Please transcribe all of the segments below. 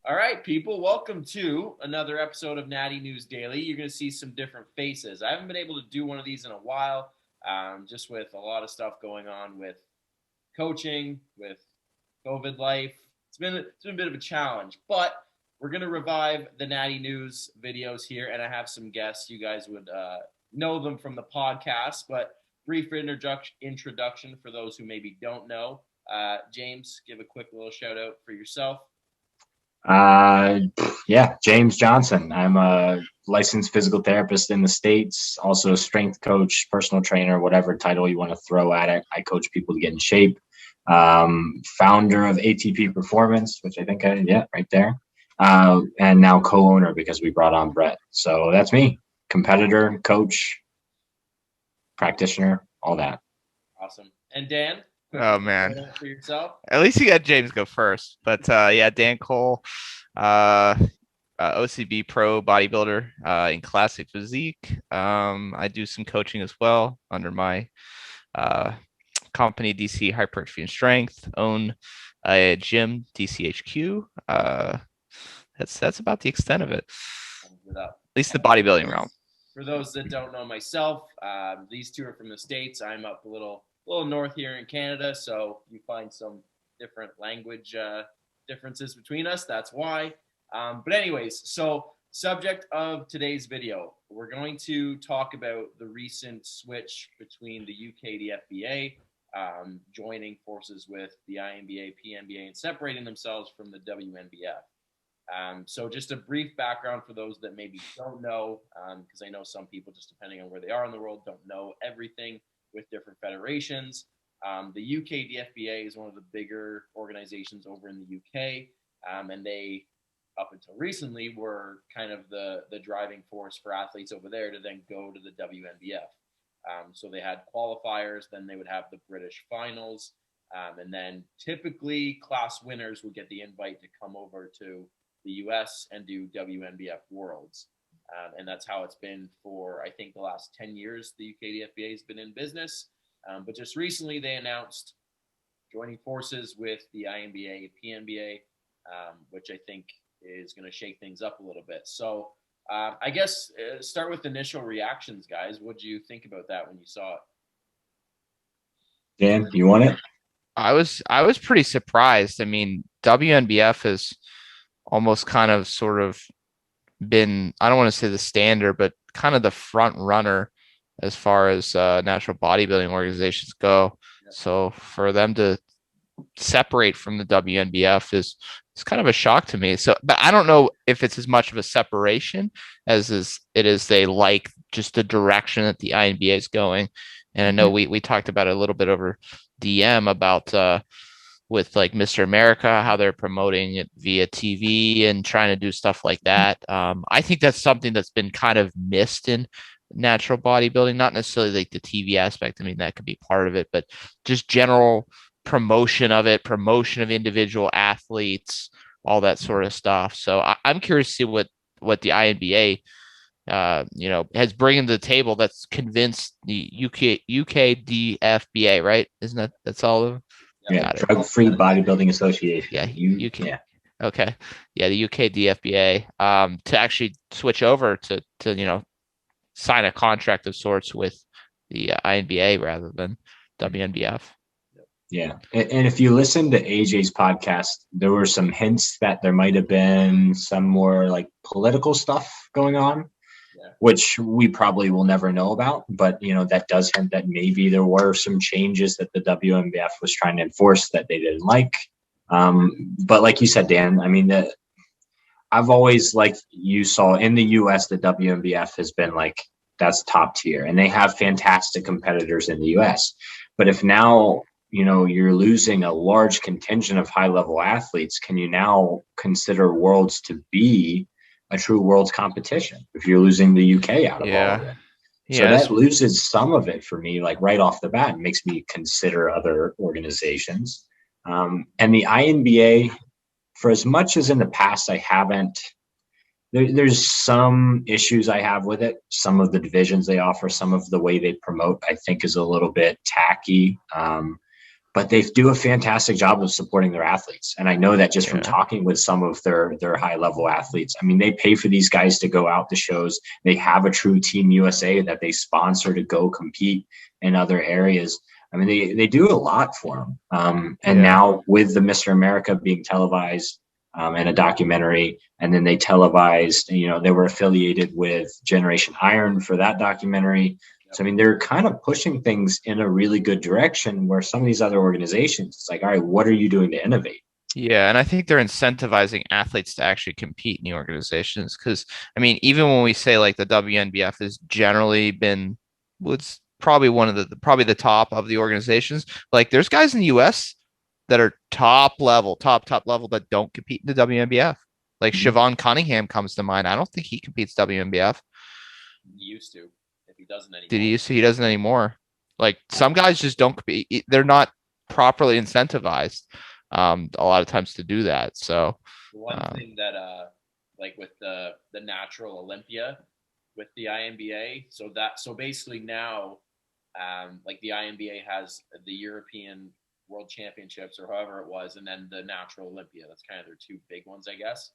All right, people, welcome to another episode of Natty News Daily. You're going to see some different faces. I haven't been able to do one of these in a while, just with a lot of stuff going on with coaching, with COVID life. It's been a bit of a challenge, but we're going to revive the Natty News videos here, and I have some guests. You guys would know them from the podcast, but brief introduction for those who maybe don't know. James, give a quick little shout out for yourself. James Johnson. I'm a licensed physical therapist in the States, also a strength coach, personal trainer, whatever title you want to throw at it. I coach people to get in shape. Founder of ATP Performance, which I think right there. And now co-owner because we brought on Brett. So that's me, competitor, coach, practitioner, all that. Awesome. And Dan? Oh man! For yourself. At least you got James go first. But Dan Cole, OCB pro bodybuilder in classic physique. I do some coaching as well under my company DC Hypertrophy and Strength. Own a gym, DCHQ. That's about the extent of it. At least the bodybuilding realm. For those that don't know myself, these two are from the States. I'm up a little north here in Canada, so you find some different language differences between us. That's why. But anyways, so subject of today's video, we're going to talk about the recent switch between the UKDFBA joining forces with the INBA, PNBA, and separating themselves from the WNBF. So just a brief background for those that maybe don't know, because I know some people, just depending on where they are in the world, don't know everything with different federations. The UKDFBA is one of the bigger organizations over in the UK, and they, up until recently, were kind of the driving force for athletes over there to then go to the WNBF. So they had qualifiers, then they would have the British finals, and then typically class winners would get the invite to come over to the US and do WNBF Worlds. And that's how it's been for, I think, the last 10 years. The UKDFBA has been in business. But just recently, they announced joining forces with the INBA, PNBA, which I think is going to shake things up a little bit. So I guess start with initial reactions, guys. What did you think about that when you saw it? Dan, you want it? I was pretty surprised. I mean, WNBF has almost kind of sort of been, I don't want to say the standard, but kind of the front runner as far as national bodybuilding organizations go. Yeah. So for them to separate from the WNBF is kind of a shock to me. So, but I don't know if it's as much of a separation as it is they like just the direction that the INBA is going. And I know we talked about it a little bit over DM about with like Mr. America, how they're promoting it via TV and trying to do stuff like that. I think that's something that's been kind of missed in natural bodybuilding, not necessarily like the TV aspect. I mean, that could be part of it, but just general promotion of it, promotion of individual athletes, all that sort of stuff. So I'm curious to see what the INBA, has bringing to the table that's convinced the UKDFBA, right? Isn't that's all of them? Yeah, Drug-Free Bodybuilding Association. Yeah, UK. Yeah. Okay. Yeah, the UKDFBA to actually switch over to sign a contract of sorts with the INBA rather than WNBF. Yeah, and if you listen to AJ's podcast, there were some hints that there might have been some more like political stuff going on, which we probably will never know about. But, that does hint that maybe there were some changes that the WNBF was trying to enforce that they didn't like. But like you said, Dan, I mean, I've always, like you saw in the US, the WNBF has been like, that's top tier. And they have fantastic competitors in the US. But if now, you're losing a large contingent of high-level athletes, can you now consider Worlds to be a true Worlds competition if you're losing the UK out of all of it? So that loses some of it for me, like right off the bat. It makes me consider other organizations. And the INBA, for as much as in the past I haven't, there's some issues I have with it. Some of the divisions they offer, some of the way they promote, I think is a little bit tacky. but they do a fantastic job of supporting their athletes. And I know that just from talking with some of their high level athletes. I mean, they pay for these guys to go out to shows. They have a true Team USA that they sponsor to go compete in other areas. I mean, they do a lot for them. And now with the Mr. America being televised and a documentary, and then they televised, they were affiliated with Generation Iron for that documentary. So, I mean, they're kind of pushing things in a really good direction where some of these other organizations, it's like, all right, what are you doing to innovate? Yeah, and I think they're incentivizing athletes to actually compete in the organizations because, I mean, even when we say like the WNBF has generally been, it's probably one of the top of the organizations. Like there's guys in the US that are top level that don't compete in the WNBF. Like Siobhan Cunningham comes to mind. I don't think he competes WNBF. He used to. If he doesn't anymore. Did he used to? He doesn't anymore. Like some guys just don't compete. They're not properly incentivized a lot of times to do that. So one thing that like with the Natural Olympia with the INBA, so basically now like the INBA has the European World Championships or however it was, and then the Natural Olympia. That's kind of their two big ones, I guess.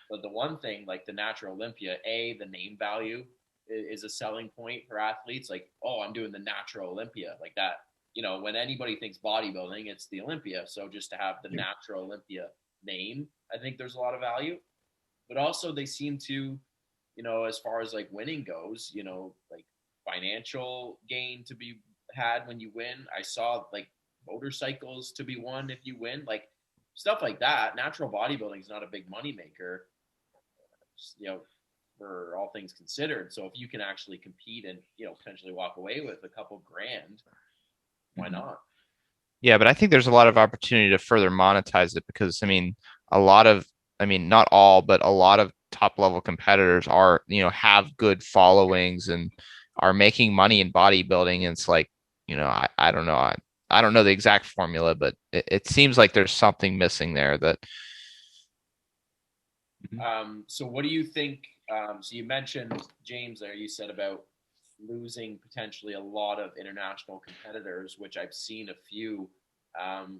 But the one thing, like the Natural Olympia, the name value is a selling point for athletes. Like, oh, I'm doing the Natural Olympia, like that. When anybody thinks bodybuilding, it's the Olympia. So just to have the Natural Olympia name, I think there's a lot of value. But also they seem to, as far as like winning goes, like financial gain to be had when you win. I saw like motorcycles to be won if you win, like stuff like that. Natural bodybuilding is not a big money maker, for all things considered. So if you can actually compete and, potentially walk away with a couple grand, why not? Yeah, but I think there's a lot of opportunity to further monetize it because, I mean, not all, but a lot of top level competitors are, have good followings and are making money in bodybuilding. And it's like, I don't know. I don't know the exact formula, but it seems like there's something missing there that. So what do you think? So you mentioned, James, there you said about losing potentially a lot of international competitors, which I've seen a few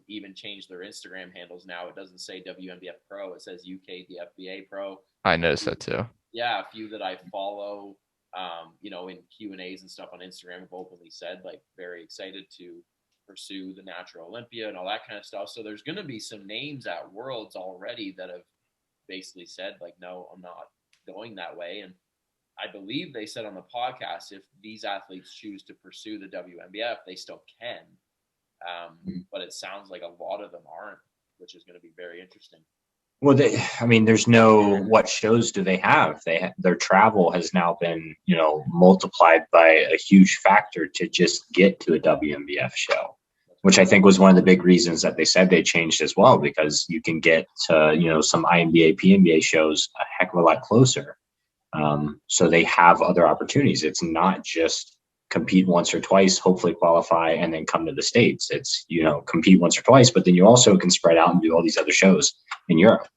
even change their Instagram handles now. It doesn't say WNBF Pro, it says UKDFBA Pro. I noticed that too. Yeah, a few that I follow, in Q&As and stuff on Instagram have openly said, like, very excited to pursue the Natural Olympia and all that kind of stuff. So there's going to be some names at Worlds already that have basically said, like, no, I'm not going that way. And I believe they said on the podcast, if these athletes choose to pursue the WNBF, they still can. But it sounds like a lot of them aren't, which is going to be very interesting. Well, there's what shows do they have? Their travel has now been, multiplied by a huge factor to just get to a WNBF show, which I think was one of the big reasons that they said they changed as well, because you can get to, some INBA, PNBA shows a heck of a lot closer. So they have other opportunities. It's not just compete once or twice, hopefully qualify, and then come to the States. It's, compete once or twice, but then you also can spread out and do all these other shows in Europe.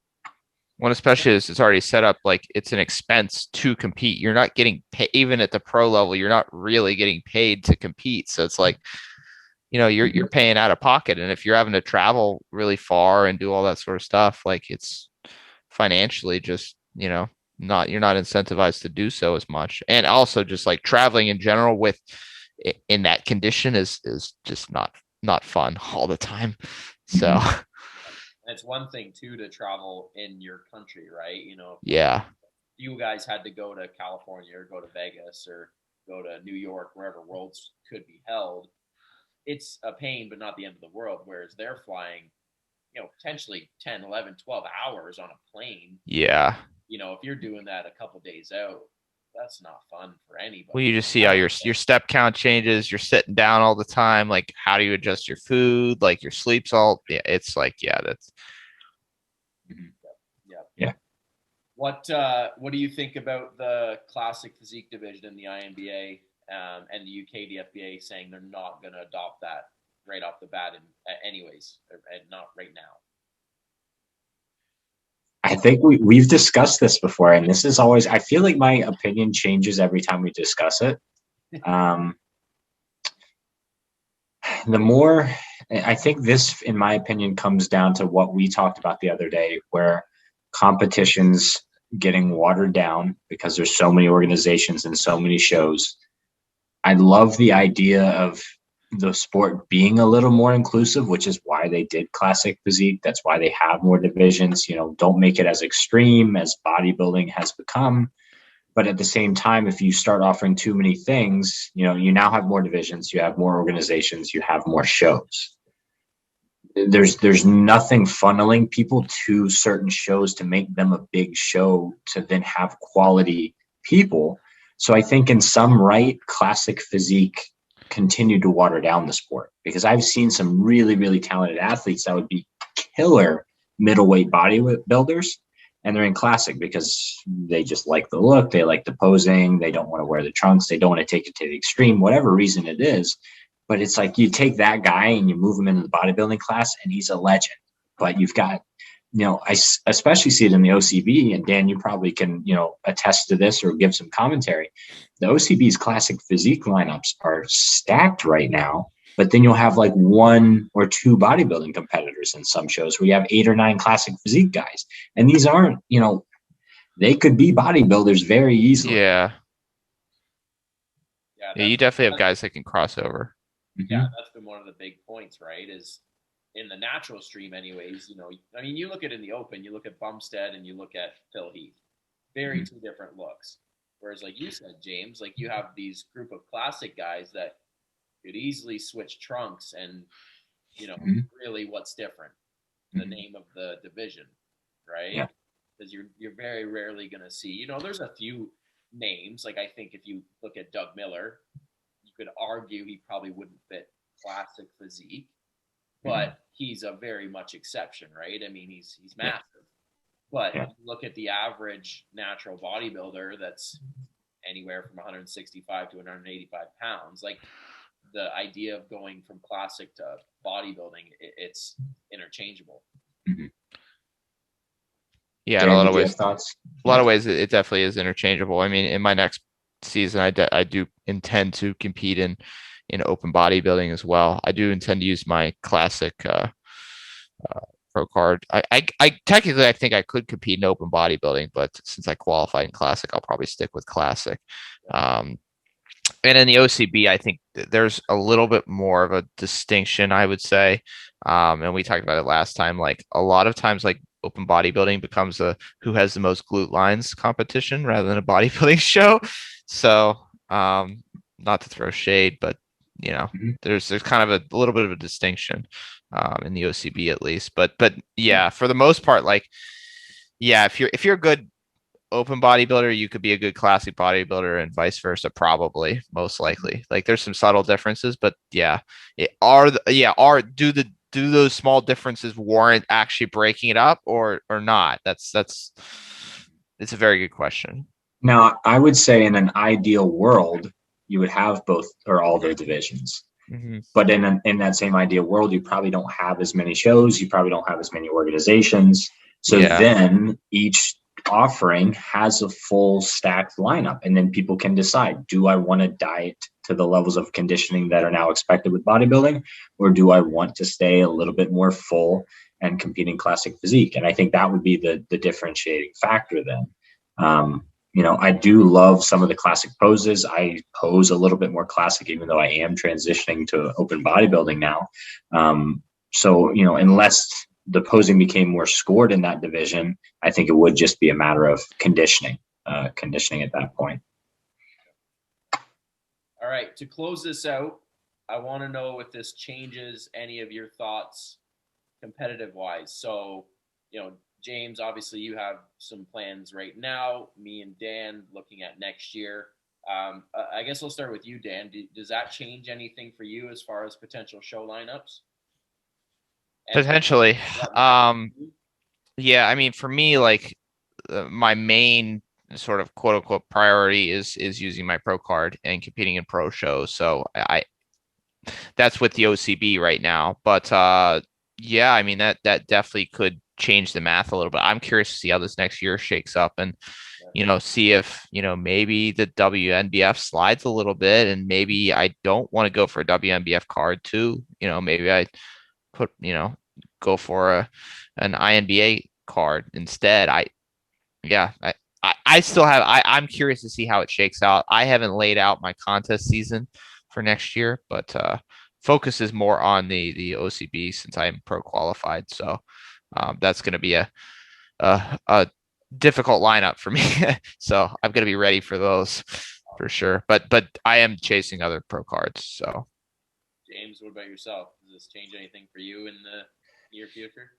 Well, especially as it's already set up, like it's an expense to compete. You're not getting paid, even at the pro level, you're not really getting paid to compete. So it's like, you're paying out of pocket. And if you're having to travel really far and do all that sort of stuff, like it's financially just, you're not incentivized to do so as much. And also just like traveling in general in that condition is just not fun all the time. So it's one thing too to travel in your country, right? Yeah. You guys had to go to California or go to Vegas or go to New York, wherever Worlds could be held. It's a pain, but not the end of the world. Whereas they're flying, potentially 10, 11, 12 hours on a plane. Yeah. If you're doing that a couple days out, that's not fun for anybody. Well, you just see how your step count changes. You're sitting down all the time. Like, how do you adjust your food? Like, your sleep's all. Yeah, it's like, that's. Yeah. What do you think about the classic physique division in the INBA and the UKDFBA saying they're not going to adopt that right off the bat, anyways, and not right now? I think we've discussed this before, and this is always, I feel like my opinion changes every time we discuss it. The more, I think this, in my opinion, comes down to what we talked about the other day, where competitions getting watered down because there's so many organizations and so many shows. I love the idea of the sport being a little more inclusive, which is why they did classic physique. That's why they have more divisions. Don't make it as extreme as bodybuilding has become. But at the same time, if you start offering too many things, you now have more divisions, you have more organizations, you have more shows. There's nothing funneling people to certain shows to make them a big show to then have quality people. So I think in some right, classic physique continued to water down the sport, because I've seen some really, really talented athletes that would be killer middleweight bodybuilders, and they're in classic because they just like the look, they like the posing, they don't want to wear the trunks, they don't want to take it to the extreme, whatever reason it is. But it's like you take that guy and you move him into the bodybuilding class and he's a legend. But you've got, I especially see it in the OCB, and Dan, you probably can, attest to this or give some commentary. The OCB's classic physique lineups are stacked right now, but then you'll have like 1 or 2 bodybuilding competitors in some shows where you have 8 or 9 classic physique guys. And these aren't, they could be bodybuilders very easily. Yeah, you definitely have guys that can cross over. Yeah, that's been one of the big points, right? Is in the natural stream anyways, you look at in the open, you look at Bumstead and you look at Phil Heath. Very two different looks. Whereas like you said, James, like you have these group of classic guys that could easily switch trunks and, really what's different? The name of the division, right? Because you're very rarely going to see, there's a few names. Like I think if you look at Doug Miller, you could argue he probably wouldn't fit classic physique, but he's a very much exception, right? I mean, he's massive. But look at the average natural bodybuilder that's anywhere from 165 to 185 pounds. Like the idea of going from classic to bodybuilding, it's interchangeable. Yeah, in a lot of ways, it definitely is interchangeable. I mean, in my next season, I do intend to compete in open bodybuilding as well. I do intend to use my classic pro card. I technically I think I could compete in open bodybuilding, but since I qualified in classic, I'll probably stick with classic. And in the OCB, I think there's a little bit more of a distinction, I would say. And we talked about it last time. Like a lot of times, like open bodybuilding becomes a who has the most glute lines competition rather than a bodybuilding show. So not to throw shade, but there's kind of a little bit of a distinction in the OCB at least. But yeah, for the most part, like if you're a good open bodybuilder, you could be a good classic bodybuilder, and vice versa, probably, most likely. Like there's some subtle differences, but do those small differences warrant actually breaking it up or not? It's a very good question. Now, I would say in an ideal world, you would have both or all the divisions. But in that same ideal world, you probably don't have as many shows. You probably don't have as many organizations. So then each offering has a full stacked lineup, and then people can decide, do I want to diet to the levels of conditioning that are now expected with bodybuilding, or do I want to stay a little bit more full and compete in classic physique? And I think that would be the differentiating factor then. I do love some of the classic poses. I pose a little bit more classic, even though I am transitioning to open bodybuilding now. So unless the posing became more scored in that division, I think it would just be a matter of conditioning at that point. All right, to close this out, I want to know if this changes any of your thoughts competitive wise. So, James, obviously you have some plans right now. Me and Dan looking at next year. I guess we'll start with you, Dan. Does that change anything for you as far as potential show lineups? Potentially. Yeah, I mean, for me, like my main sort of quote unquote priority is using my pro card and competing in pro shows. So that's with the OCB right now. But I mean, that definitely could change the math a little bit. I'm curious to see how this next year shakes up and, see if, maybe the WNBF slides a little bit, and maybe I don't want to go for a WNBF card too. Maybe I go for an INBA card instead. I still have, I'm curious to see how it shakes out. I haven't laid out my contest season for next year, but focus is more on the OCB since I'm pro qualified. So that's going to be a difficult lineup for me. So I'm going to be ready for those for sure. But I am chasing other pro cards. So James, what about yourself? Does this change anything for you in the near future?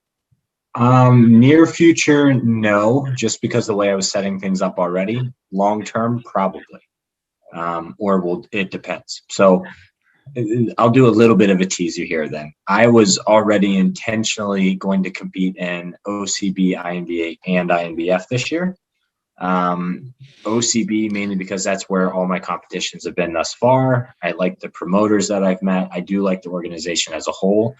Near future, no, just because the way I was setting things up already. Long term, probably. It depends. So I'll do a little bit of a teaser here then. I was already intentionally going to compete in OCB, INBA, and INBF this year. OCB mainly because that's where all my competitions have been thus far. I like the promoters that I've met. I do like the organization as a whole.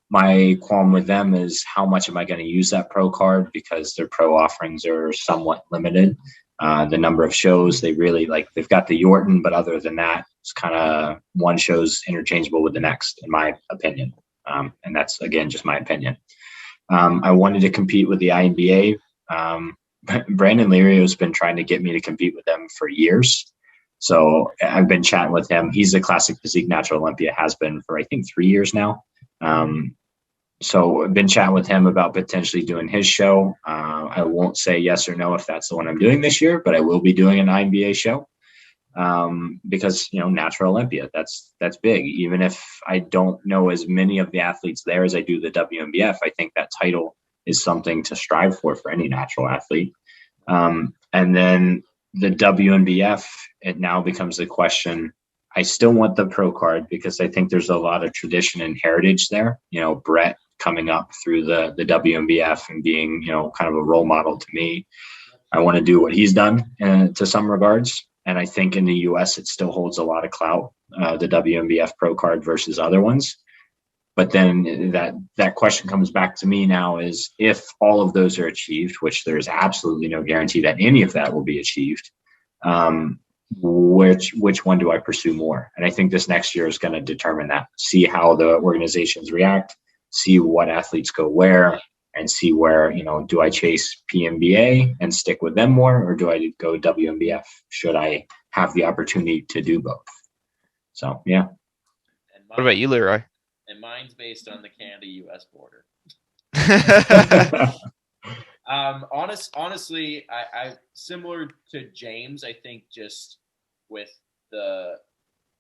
My qualm with them is how much am I going to use that pro card, because their pro offerings are somewhat limited. The number of shows they really like, they've got the Yorton, but other than that, it's kind of one show's interchangeable with the next, in my opinion. And that's, again, just my opinion. I wanted to compete with the INBA. Brandon Leary has been trying to get me to compete with them for years. So I've been chatting with him. He's a classic physique natural Olympia, has been for, I think, 3 years now. So I've been chatting with him about potentially doing his show. I won't say yes or no if that's the one I'm doing this year, but I will be doing an INBA show because, natural Olympia, that's big. Even if I don't know as many of the athletes there as I do the WNBF, I think that title is something to strive for any natural athlete. And then the WNBF, it now becomes the question. I still want the pro card because I think there's a lot of tradition and heritage there. Brett coming up through the WNBF and being, kind of a role model to me. I want to do what he's done to some regards. And I think in the US, it still holds a lot of clout, the WNBF pro card versus other ones. But then that question comes back to me now is, if all of those are achieved, which there's absolutely no guarantee that any of that will be achieved, which one do I pursue more? And I think this next year is going to determine that. See how the organizations react, see what athletes go where, and see where, do I chase PNBA and stick with them more, or do I go WNBF? Should I have the opportunity to do both? So, yeah. What about you, Leroy? And mine's based on the Canada-US border. Honestly, I similar to James. I think just with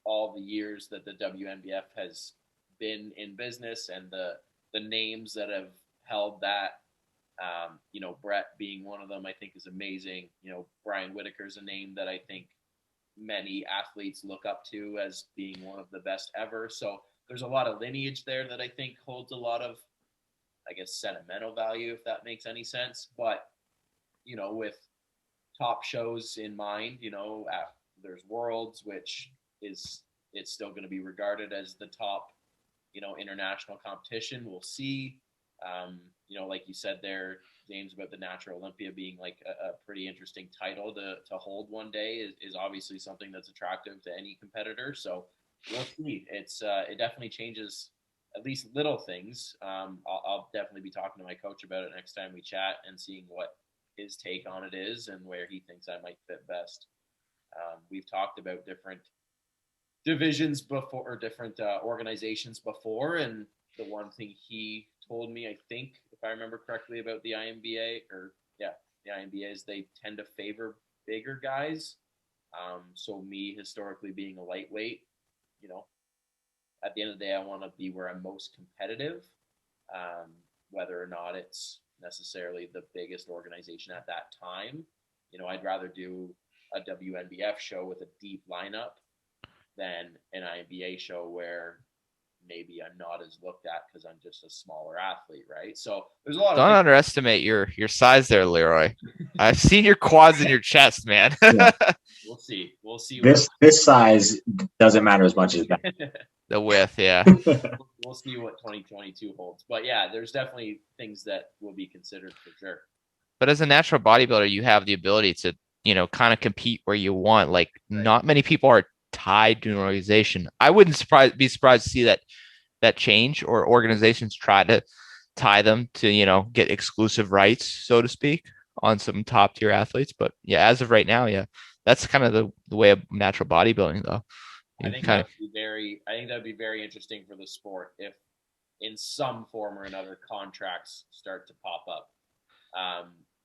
all the years that the WNBF has been in business and the names that have held that, Brett being one of them, I think is amazing. Brian Whitaker's a name that I think many athletes look up to as being one of the best ever. So there's a lot of lineage there that I think holds a lot of, I guess, sentimental value, if that makes any sense. But, with top shows in mind, there's Worlds, which it's still going to be regarded as the top, international competition. We'll see. Like you said there, James, about the Natural Olympia being like a pretty interesting title to hold one day is obviously something that's attractive to any competitor. So we'll see. It definitely changes at least little things. I'll definitely be talking to my coach about it next time we chat and seeing what his take on it is and where he thinks I might fit best. We've talked about different divisions before, or different organizations before, and the one thing he told me, I think, if I remember correctly, about the INBA, the INBA, is they tend to favor bigger guys. So me historically being a lightweight, at the end of the day, I want to be where I'm most competitive, whether or not it's necessarily the biggest organization at that time. I'd rather do a WNBF show with a deep lineup than an INBA show where maybe I'm not as looked at because I'm just a smaller athlete, right? So there's a lot of Don't underestimate your size there, Leroy. I've seen your quads and your chest, man. Yeah. We'll see. This size doesn't matter as much as that. The width, yeah. We'll see what 2022 holds. But yeah, there's definitely things that will be considered for sure. But as a natural bodybuilder, you have the ability to, kind of compete where you want. Like, not many people are tied to an organization. I wouldn't be surprised to see that that change, or organizations try to tie them to, get exclusive rights, so to speak, on some top tier athletes. But yeah, as of right now, yeah, that's kind of the way of natural bodybuilding, though. I think that would be very interesting for the sport if, in some form or another, contracts start to pop up.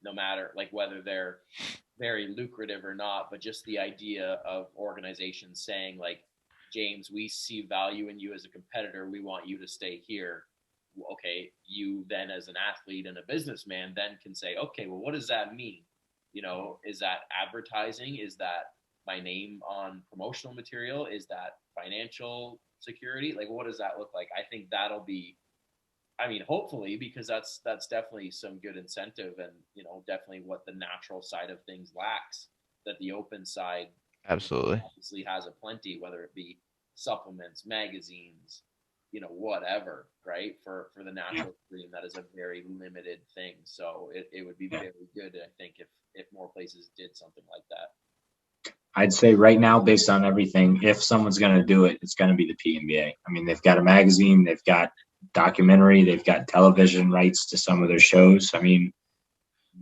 No matter like whether they're very lucrative or not, but just the idea of organizations saying like, James, we see value in you as a competitor. We want you to stay here. Okay, you then as an athlete and a businessman then can say, okay, well, what does that mean? Is that advertising? Is that my name on promotional material? Is that financial security? Like, what does that look like? I think that'll be, hopefully, because that's definitely some good incentive, and definitely what the natural side of things lacks that the open side absolutely obviously has aplenty, whether it be supplements, magazines, whatever, right? For the natural stream, that is a very limited thing. So it would be very good, I think, if more places did something like that. I'd say right now, based on everything, if someone's going to do it, it's going to be the PNBA. I mean, they've got a magazine, they've got documentary, they've got television rights to some of their shows. I mean,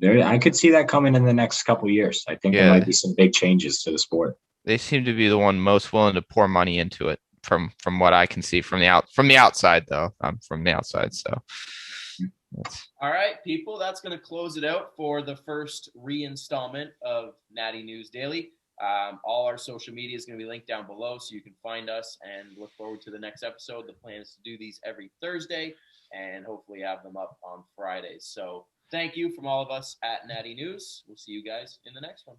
I could see that coming in the next couple of years. I think there might be some big changes to the sport. They seem to be the one most willing to pour money into it, from what I can see from the outside, though. I'm from the outside, so. All right, people, that's going to close it out for the first reinstallment of Natty News Daily. All our social media is going to be linked down below, so you can find us and look forward to the next episode. The plan is to do these every Thursday and hopefully have them up on Fridays. So thank you from all of us at Natty News. We'll see you guys in the next one.